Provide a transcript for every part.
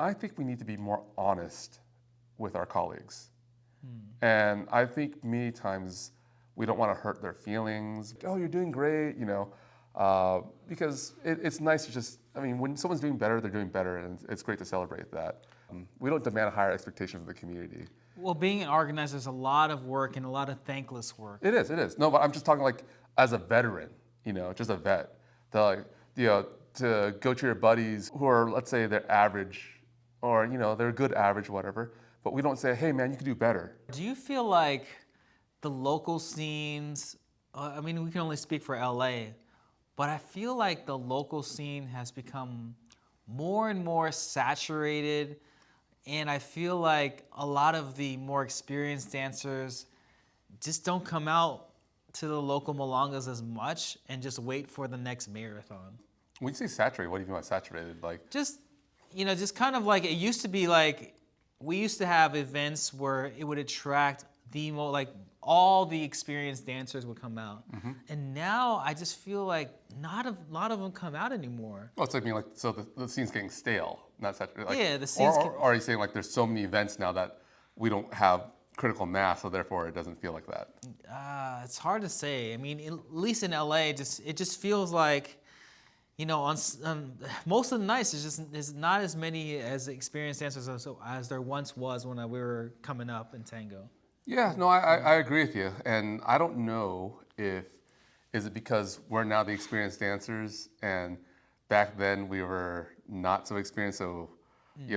I think we need to be more honest with our colleagues. And I think many times we don't want to hurt their feelings. Oh, you're doing great, because it's nice to just, when someone's doing better, they're doing better, and it's great to celebrate that. We don't demand a higher expectation of the community. Well, being an organizer is a lot of work and a lot of thankless work. It is. No, but I'm just talking like as a veteran, just a vet. To go to your buddies who are, let's say, they're average, or they're good average, whatever. But we don't say, hey man, you can do better. Do you feel like the local scenes, we can only speak for LA, but I feel like the local scene has become more and more saturated, and I feel like a lot of the more experienced dancers just don't come out to the local milongas as much and just wait for the next marathon. When you say saturated, what do you mean by saturated? Like just kind of like it used to be. Like we used to have events where it would attract all the experienced dancers would come out, and now I just feel like not a lot of them come out anymore. Oh, it's so the scene's getting stale, not saturated. Yeah, the scene's. Or are you saying like there's so many events now that we don't have critical mass, so therefore it doesn't feel like that? It's hard to say. At least in LA, it just feels like. On most of the nights, there's not as many as experienced dancers as there once was when we were coming up in tango. Yeah, no, I agree with you, and I don't know is it because we're now the experienced dancers, and back then we were not so experienced, so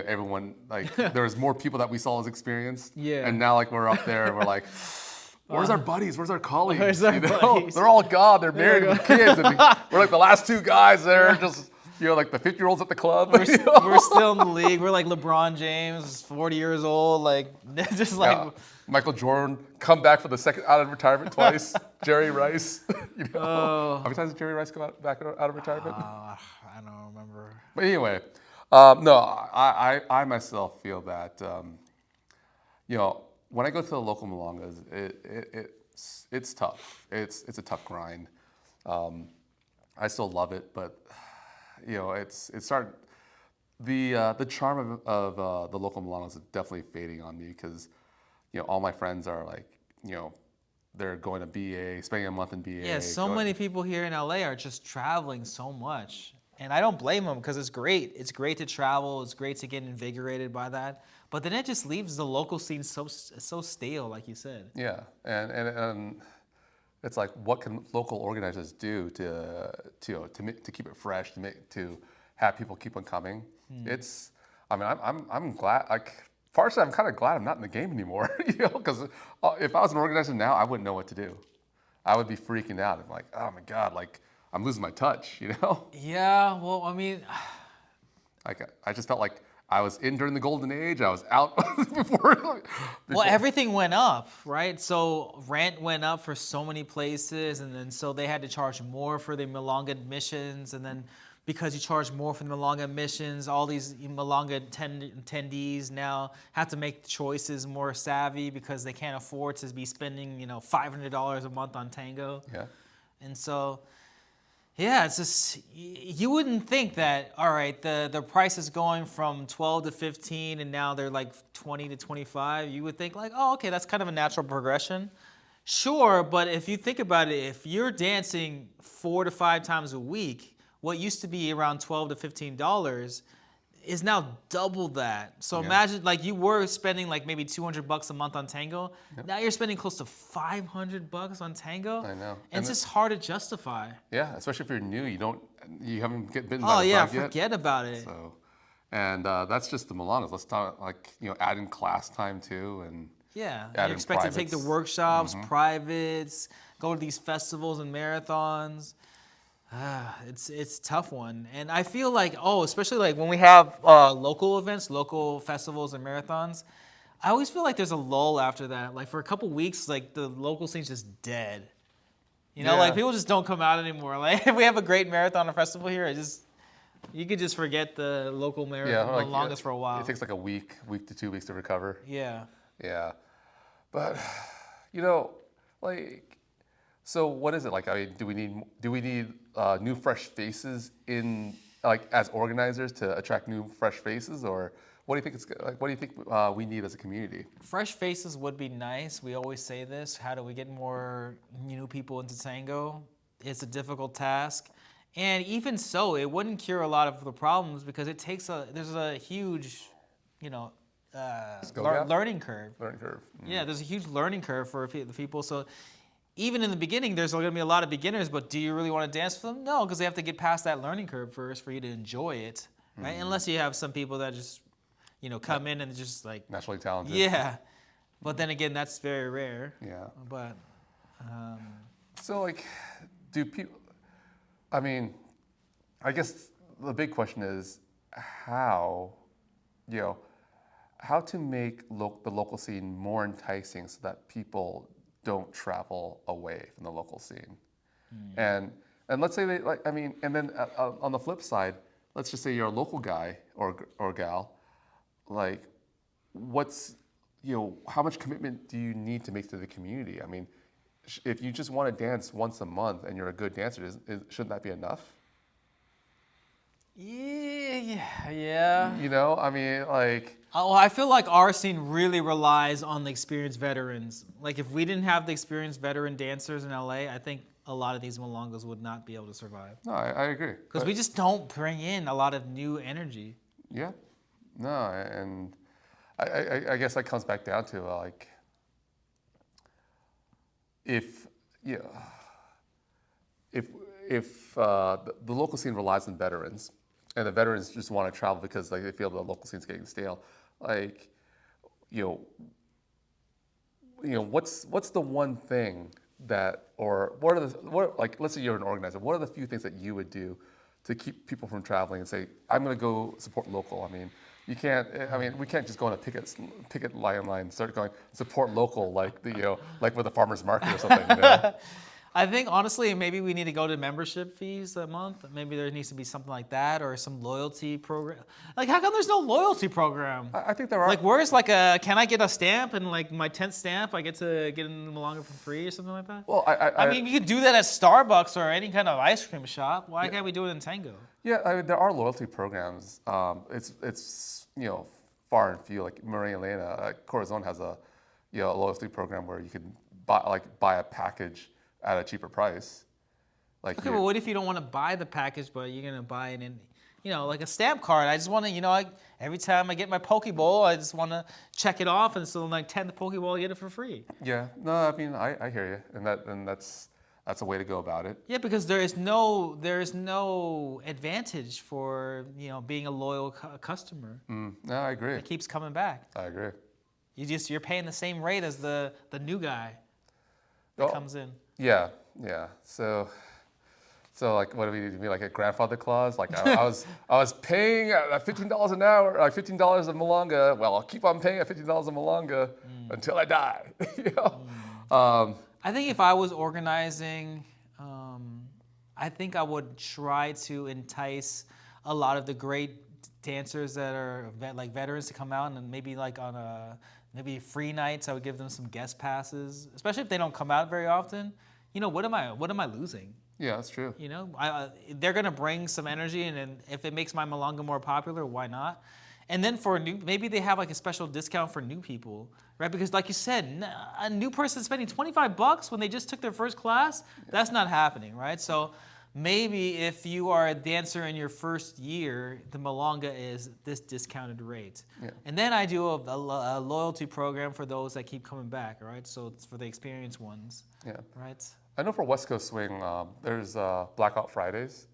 everyone there was more people that we saw as experienced, and now we're up there, and we're like. Where's our buddies? Where's our colleagues? Where's our buddies? They're all gone. They're married with kids. And we're like the last two guys there, just like the 50-year-olds at the club. We're still in the league. We're like LeBron James, 40 years old, Michael Jordan, come back for the second out of retirement twice. Jerry Rice. How many times did Jerry Rice come back out of retirement? I don't remember. But anyway, no, I myself feel that when I go to the local milongas, it's tough. It's a tough grind. I still love it, but it's starting. The charm of the local milongas is definitely fading on me because all my friends are they're going to BA, spending a month in BA. Yeah, so many people here in LA are just traveling so much, and I don't blame them because it's great. It's great to travel. It's great to get invigorated by that. But then it just leaves the local scene so stale, like you said. Yeah, and it's like, what can local organizers do to keep it fresh, to have people keep on coming? I'm glad. Partially, I'm kind of glad I'm not in the game anymore. Because if I was an organizer now, I wouldn't know what to do. I would be freaking out. I'm like, oh my god, I'm losing my touch. Yeah. Well, I just felt like. I was in during the golden age. I was out before. Well, everything went up, right? So rent went up for so many places, and then so they had to charge more for the milonga admissions, and then because you charge more for the milonga admissions, all these milonga attendees now have to make choices more savvy because they can't afford to be spending $500 a month on tango. Yeah. And so. Yeah, it's just, you wouldn't think that, all right, the price is going from 12 to 15 and now they're like 20 to 25. You would think oh, okay, that's kind of a natural progression. Sure, but if you think about it, if you're dancing 4 to 5 times a week, what used to be around $12 to $15 is now double that. So imagine you were spending maybe $200 a month on tango. Yep. Now you're spending close to $500 on tango. I know. And it's just hard to justify. Yeah, especially if you're new, you haven't been bitten by the bug yet. Forget about it. So, and that's just the milongas. Let's talk add in class time too, and you're expected to take the workshops, privates, go to these festivals and marathons. It's a tough one, and I feel especially when we have local events, local festivals and marathons, I always feel like there's a lull after that. For a couple weeks, the local scene's just dead. People just don't come out anymore. If we have a great marathon or festival here, you could just forget the local marathon milongas for a while. It takes a week to 2 weeks to recover. Yeah. Yeah, but so what is it like? Do we need new fresh faces in like as organizers to attract new, fresh faces, or what do you think it's like? What do you think we need as a community? Fresh faces would be nice. We always say this. How do we get more new people into tango? It's a difficult task. And even so, it wouldn't cure a lot of the problems because there's a huge, you know, learning curve. Learning curve. Yeah, there's a huge learning curve for the people. So even in the beginning, there's going to be a lot of beginners, but do you really want to dance with them? No, because they have to get past that learning curve first for you to enjoy it, right? Unless you have some people that just, you know, come in and just like... Naturally talented. Yeah. But then again, that's very rare. Yeah. But... So, like, do people... I mean, I guess the big question is how, you know, how to make the local scene more enticing so that people don't travel away from the local scene. And let's say they, like, I mean, and then on the flip side, let's just say you're a local guy or gal, like, what's, you know, how much commitment do you need to make to the community? I mean, if you just want to dance once a month and you're a good dancer, shouldn't that be enough? Yeah. You know, I mean, like... Oh, I feel like our scene really relies on the experienced veterans. Like, if we didn't have the experienced veteran dancers in LA, I think a lot of these milongas would not be able to survive. No, I agree. Because we just don't bring in a lot of new energy. Yeah. No, and I guess that comes back down to, like... If the local scene relies on veterans, and the veterans just want to travel because like they feel the local scene's getting stale, like, you know, what's the one thing that, or like, let's say you're an organizer, what are the few things that you would do to keep people from traveling and say, I'm going to go support local? I mean, we can't just go on a picket line and start going support local like like with the farmer's market or something. You know? I think honestly, maybe we need to go to membership fees a month. Maybe there needs to be something like that, or some loyalty program. Like, how come there's no loyalty program? I think there are. Like, where's like can I get a stamp, and like my 10th stamp, I get to get in the Milonga for free or something like that? Well, I mean, you could do that at Starbucks or any kind of ice cream shop. Why can't we do it in Tango? Yeah, I mean, there are loyalty programs. It's you know, far and few. Like Maria Elena, Corazon has a loyalty program where you can buy a package at a cheaper price. Like, okay, but what if you don't want to buy the package, but you're gonna buy it in, like a stamp card? I just want to, every time I get my Pokeball, I just want to check it off, and so like 10th Pokeball, I get it for free. Yeah, no, I mean, I hear you, and that's a way to go about it. Yeah, because there is no advantage for being a loyal customer. No, I agree. It keeps coming back. I agree. You're paying the same rate as the new guy that comes in. Yeah. So like, what do we need to be like a grandfather clause? Like I was paying at $15 an hour, like $15 a milonga. Well, I'll keep on paying at $15 a milonga until I die. I think if I was organizing, I think I would try to entice a lot of the great dancers that are like veterans to come out, and maybe like on maybe free nights, I would give them some guest passes, especially if they don't come out very often. What am I losing? Yeah, that's true. They're gonna bring some energy, and if it makes my milonga more popular, why not? And then maybe they have like a special discount for new people, right? Because like you said, a new person spending $25 when they just took their first class, that's not happening, right? So maybe if you are a dancer in your first year, the milonga is this discounted rate. Yeah. And then I do a loyalty program for those that keep coming back, right? So it's for the experienced ones. Yeah. Right? I know for West Coast Swing, there's Blackout Fridays,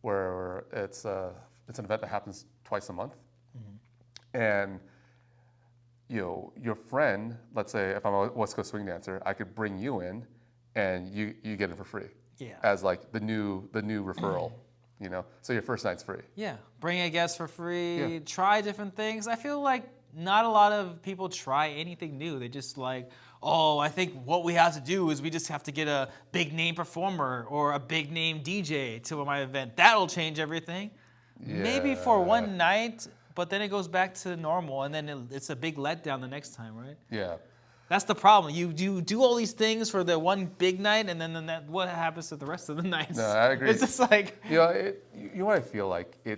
where it's an event that happens twice a month. And your friend, let's say if I'm a West Coast Swing dancer, I could bring you in, and you get it for free. Yeah. As like the new referral, So your first night's free. Yeah. Bring a guest for free. Yeah. Try different things. I feel like not a lot of people try anything new. They just like, I think what we have to do is we just have to get a big name performer or a big name DJ to my event. That'll change everything. Yeah. Maybe for one night, but then it goes back to normal, and then it's a big letdown the next time, right? Yeah. That's the problem. You do all these things for the one big night, and then what happens to the rest of the nights? No, I agree. It's just like You know, what I feel like? I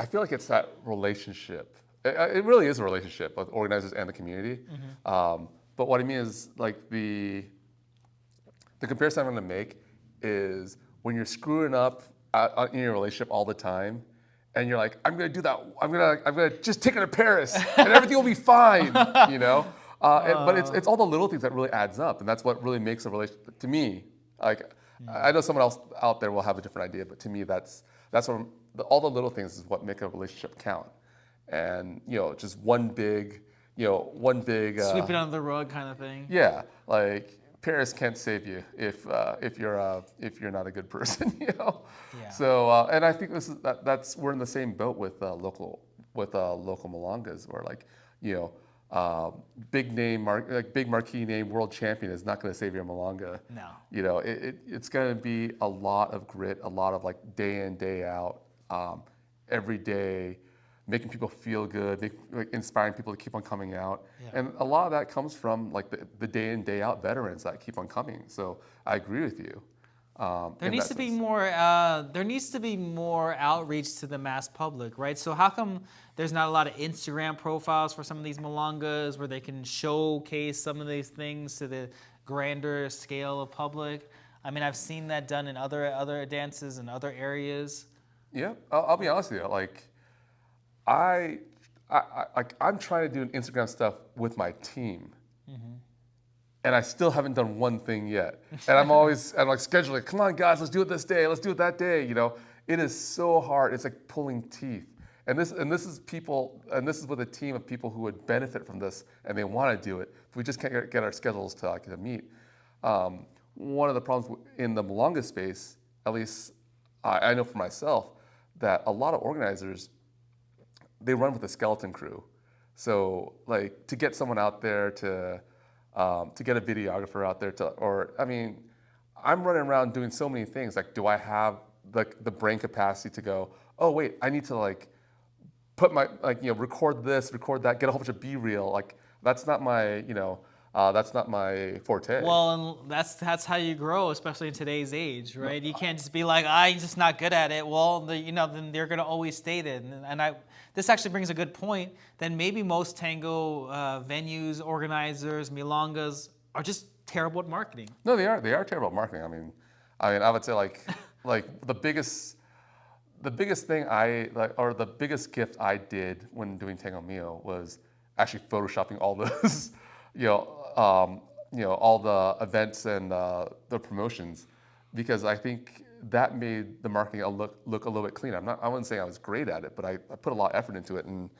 feel like it's that relationship. It really is a relationship with organizers and the community. But what I mean is like the comparison I'm going to make is when you're screwing up in your relationship all the time, and you're like, I'm going to do that. I'm going to just take her to Paris, and everything will be fine. You know. But it's all the little things that really adds up, and that's what really makes a relationship. To me, like I know someone else out there will have a different idea, but to me, that's what all the little things is what make a relationship count. And just one big sweep it under the rug kind of thing. yeah, like Paris can't save you if you're not a good person, Yeah. So and I think that's we're in the same boat with local Milongas, where like big marquee name world champion is not going to save your Milonga. No. It's going to be a lot of grit, a lot of like day in day out, every day, making people feel good, inspiring people to keep on coming out. Yeah. And a lot of that comes from like the day in, day out veterans that keep on coming. So I agree with you. There needs to be more. There needs to be more outreach to the mass public, right? So how come there's not a lot of Instagram profiles for some of these milongas where they can showcase some of these things to the grander scale of public? I mean, I've seen that done in other dances and other areas. Yeah, I'll be honest with you. Like, I'm trying to do an Instagram stuff with my team, and I still haven't done one thing yet. And I'm like scheduling. Come on, guys, let's do it this day. Let's do it that day. It is so hard. It's like pulling teeth. And this is people, and this is with a team of people who would benefit from this, and they want to do it. But we just can't get our schedules to meet. One of the problems in the Milonga space, at least I know for myself, that a lot of organizers, they run with a skeleton crew. So like to get someone out there to get a videographer out there I'm running around doing so many things. Like, do I have the brain capacity to go, oh wait, I need to like put my record this, record that, get a whole bunch of B-reel. Like that's not my that's not my forte. Well, and that's how you grow, especially in today's age, right? You can't just be like, I'm just not good at it. Well, then they're gonna always state it. And this actually brings a good point. Then maybe most tango venues, organizers, milongas are just terrible at marketing. No, they are. They are terrible at marketing. I would say like the biggest thing or the biggest gift I did when doing Tango Mio was actually photoshopping all those, all the events and the promotions, because I think that made the marketing look a little bit cleaner. I wouldn't say I was great at it, but I put a lot of effort into it, and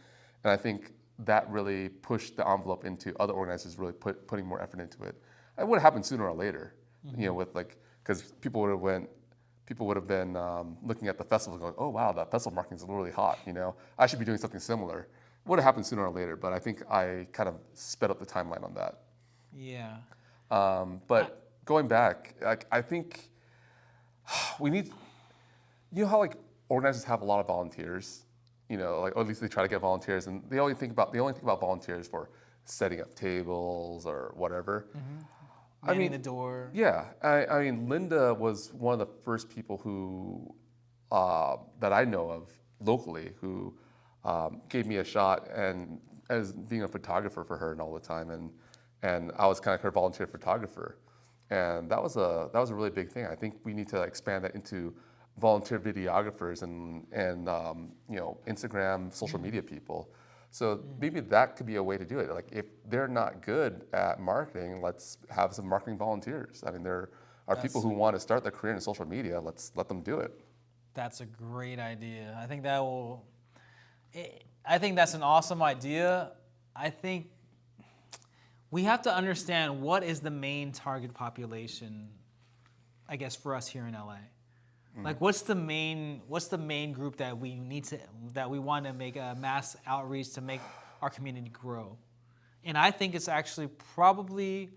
I think that really pushed the envelope into other organizers really putting more effort into it. It would have happened sooner or later, with because people would have been looking at the festival going, oh wow, that festival marketing is really hot. I should be doing something similar. Would have happened sooner or later, but I think I kind of sped up the timeline on that. Yeah. But going back, I think we need, how like organizers have a lot of volunteers, or at least they try to get volunteers, and they only think about volunteers for setting up tables or whatever. Manning the door. Yeah, Linda was one of the first people who that I know of locally who gave me a shot, and as being a photographer for her and all the time, and I was kind of her volunteer photographer, and that was a really big thing. I think we need to expand that into volunteer videographers and Instagram, social media people. So maybe that could be a way to do it. Like if they're not good at marketing, let's have some marketing volunteers. There are people who want to start their career in social media. Let's let them do it. That's a great idea. I think that's an awesome idea. I think we have to understand what is the main target population, I guess, for us here in LA. Like, what's the main group that we want to make a mass outreach to make our community grow? And I think it's actually probably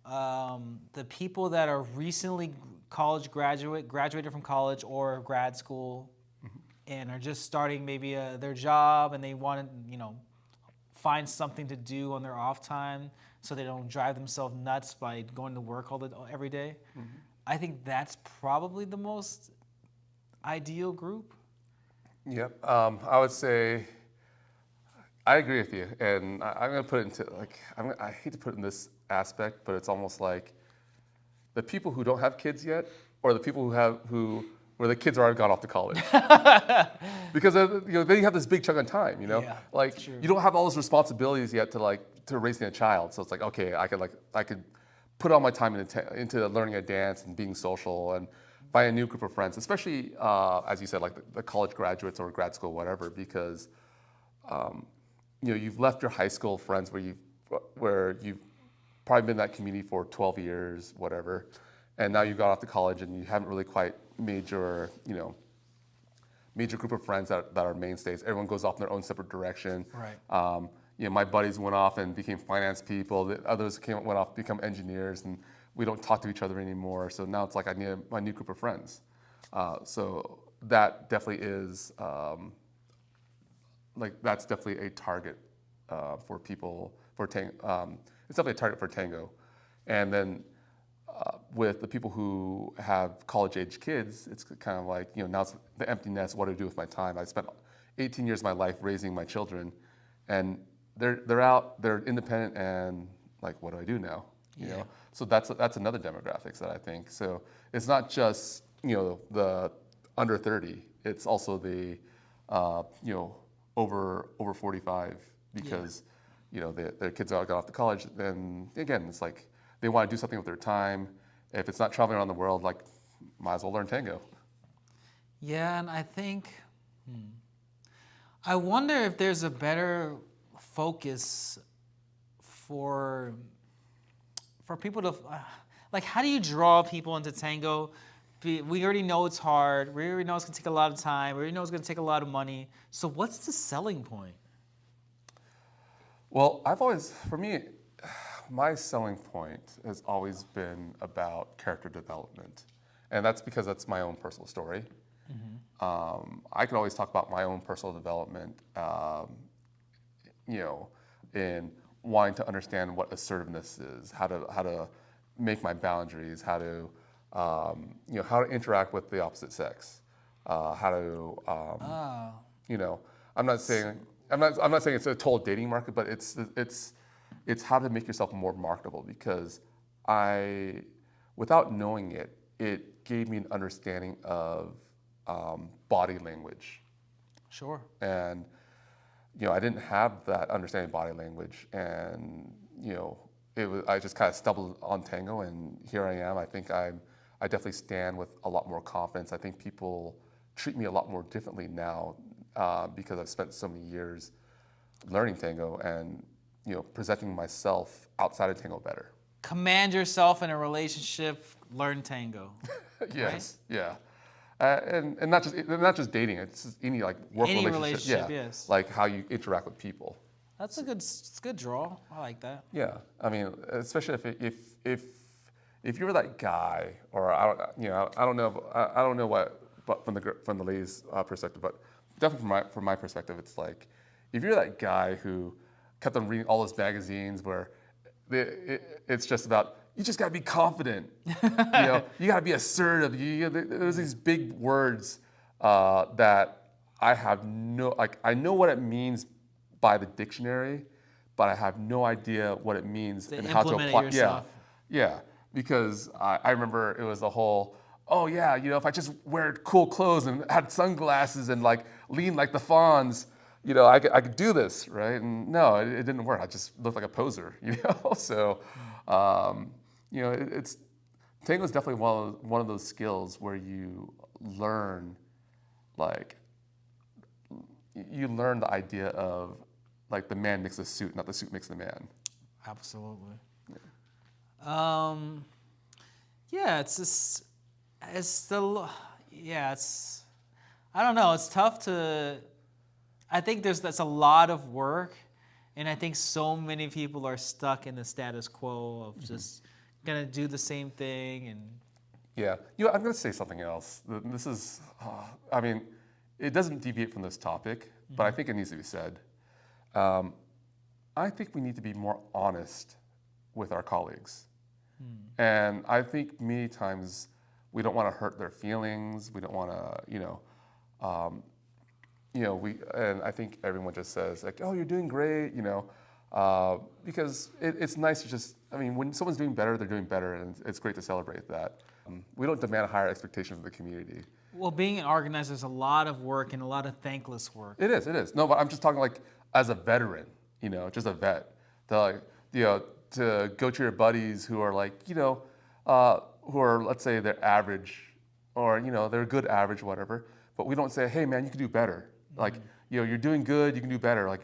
the people that are recently graduated from college or grad school, and are just starting maybe their job, and they want to find something to do on their off time so they don't drive themselves nuts by going to work every day. I think that's probably the most ideal group. Yep. I would say I agree with you, and I'm going to put it into I hate to put it in this aspect, but it's almost like the people who don't have kids yet, or the people where the kids are already gone off to college, because then you have this big chunk of time. Yeah, like that's true. you don't have all those responsibilities yet to raising a child. So it's like, okay, I could put all my time into learning a dance and being social and find a new group of friends, especially as you said, like the college graduates or grad school, whatever, because you've left your high school friends where you've probably been in that community for 12 years, whatever, and now you've got off to college and you haven't really quite made your major group of friends that are mainstays. Everyone goes off in their own separate direction. Right. My buddies went off and became finance people. The others went off to become engineers, and we don't talk to each other anymore. So now it's like I need my new group of friends. So that definitely is that's definitely a target for people for Tango. It's definitely a target for Tango, and then with the people who have college-age kids, it's kind of like now it's the empty nest. What do I do with my time? I spent 18 years of my life raising my children, and they're out, they're independent, and like, what do I do now? You know, so that's another demographics that I think. So it's not just the under 30. It's also the over 45 because their kids all got off to college. Then again, it's like they want to do something with their time. If it's not traveling around the world, like might as well learn tango. Yeah, and I think I wonder if there's a better focus for people to like, how do you draw people into tango? We already know it's hard. We already know it's gonna take a lot of time. We already know it's gonna take a lot of money. So what's the selling point? Well, for me, my selling point has always been about character development, and that's because that's my own personal story. I can always talk about my own personal development, in wanting to understand what assertiveness is, how to make my boundaries, how to interact with the opposite sex, how to, I'm not saying it's a total dating market, but it's how to make yourself more marketable, because without knowing it, it gave me an understanding of body language. Sure. And I didn't have that understanding of body language, and I just kind of stumbled on tango, and here I am. I think I definitely stand with a lot more confidence. I think people treat me a lot more differently now because I've spent so many years learning tango and presenting myself outside of tango better. Command yourself in a relationship, learn tango. Yes, right? Yeah. And not just dating. It's just any like work any relationship. Yeah, yes. Like how you interact with people. That's a good draw. I like that. Yeah, I mean, especially if you're that guy, or I don't know what, but from the ladies' perspective, but definitely from my perspective, it's like if you're that guy who kept on reading all those magazines where it's just about, you just gotta be confident, you gotta be assertive. There's these big words that I know what it means by the dictionary, but I have no idea what it means and how to apply. Yourself. Yeah, because I remember it was the whole, oh yeah, if I just wear cool clothes and had sunglasses and like lean like the fawns, I could do this, right? And no, it didn't work. I just looked like a poser, So, it's tango is definitely one of those skills where you learn, the idea of like the man makes the suit, not the suit makes the man. Absolutely. Yeah, I don't know. It's tough to. I think that's a lot of work, and I think so many people are stuck in the status quo of just gonna do the same thing and. Yeah, I'm gonna say something else. This is, it doesn't deviate from this topic, but I think it needs to be said. I think we need to be more honest with our colleagues. And I think many times we don't want to hurt their feelings. We don't want to, and I think everyone just says like, oh, you're doing great, because it's nice to just, when someone's doing better, they're doing better, and it's great to celebrate that. We don't demand higher expectations of the community. Well, being an organizer is a lot of work and a lot of thankless work. It is. No, but I'm just talking like as a veteran, just a vet, to go to your buddies who are like, who are, let's say they're average or, they're good average, whatever. But we don't say, hey man, you can do better. Like, you're doing good, you can do better. Like,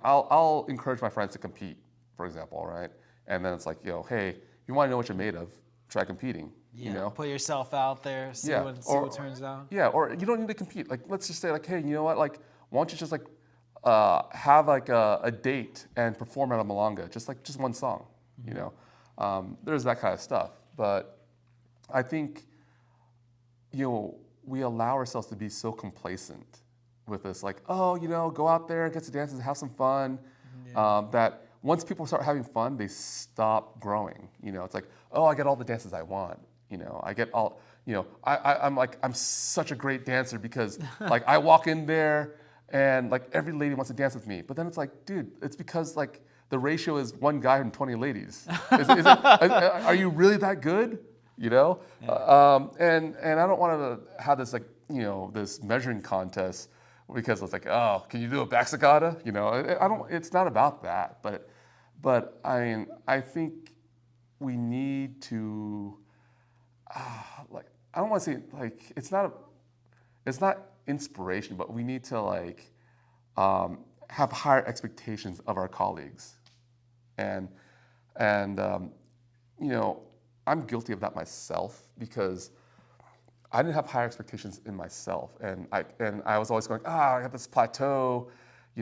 I'll encourage my friends to compete, for example, right? And then it's like, hey, you want to know what you're made of, try competing. Put yourself out there, see what turns out. Yeah, or you don't need to compete. Like, let's just say like, hey, you know what? Like, why don't you just like have like a date and perform at a milonga, just one song, There's that kind of stuff. But I think, we allow ourselves to be so complacent with this, like, oh, go out there and get to dances, have some fun. That once people start having fun, they stop growing. It's like, oh, I get all the dances I want. I get all, I'm such a great dancer because like I walk in there and like every lady wants to dance with me. But then it's like, dude, it's because like the ratio is one guy and 20 ladies. Are you really that good? Yeah. And I don't want to have this like, this measuring contest because it's like, oh, can you do a back cicada? It's not about that. But I think we need to, I don't want to say like, it's not inspiration, but we need to like have higher expectations of our colleagues, and I'm guilty of that myself because I didn't have higher expectations in myself, and I was always going, I got this plateau,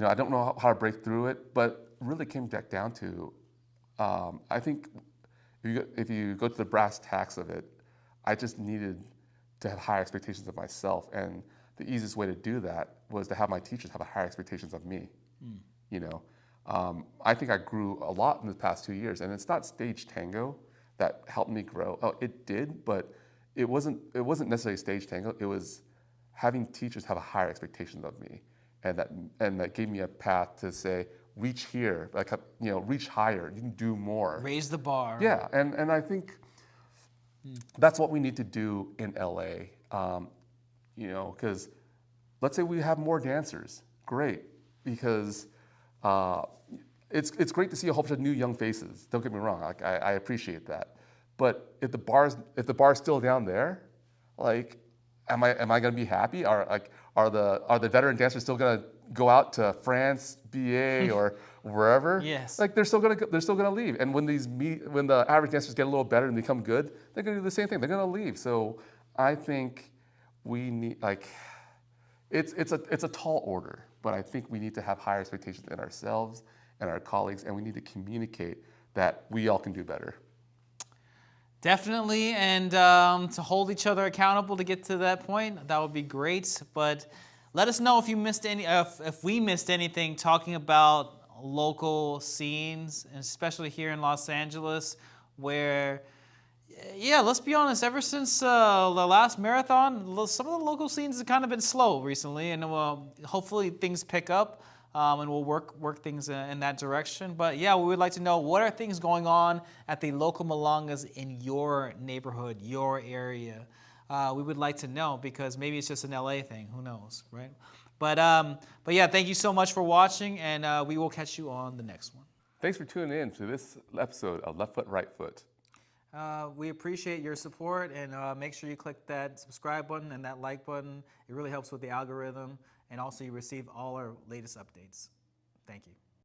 I don't know how to break through it, but really came back down to, I think if you go to the brass tacks of it, I just needed to have higher expectations of myself, and the easiest way to do that was to have my teachers have higher expectations of me. I think I grew a lot in the past 2 years, and it's not stage tango that helped me grow. Oh, it did, but it wasn't necessarily stage tango. It was having teachers have a higher expectations of me, and that gave me a path to say, reach here, like reach higher. You can do more. Raise the bar. Yeah, and I think that's what we need to do in LA. Because let's say we have more dancers, great, because it's great to see a whole bunch of new young faces. Don't get me wrong, like I appreciate that. But if the bar's still down there, like, am I gonna be happy? Are the veteran dancers still gonna go out to France, BA, or wherever? Yes. Like they're still gonna leave. And when the average dancers get a little better and become good, they're gonna do the same thing. They're gonna leave. So I think we need it's a tall order, but I think we need to have higher expectations in ourselves and our colleagues, and we need to communicate that we all can do better. Definitely, and to hold each other accountable to get to that point, that would be great. But let us know if you missed if we missed anything talking about local scenes, and especially here in Los Angeles, where, let's be honest, ever since the last marathon, some of the local scenes have kind of been slow recently, and hopefully things pick up. And we'll work things in that direction. But we would like to know, what are things going on at the local milongas in your neighborhood, your area? We would like to know, because maybe it's just an LA thing. Who knows, right? But thank you so much for watching, and we will catch you on the next one. Thanks for tuning in to this episode of Left Foot, Right Foot. We appreciate your support, and make sure you click that subscribe button and that like button. It really helps with the algorithm. And also, you receive all our latest updates. Thank you.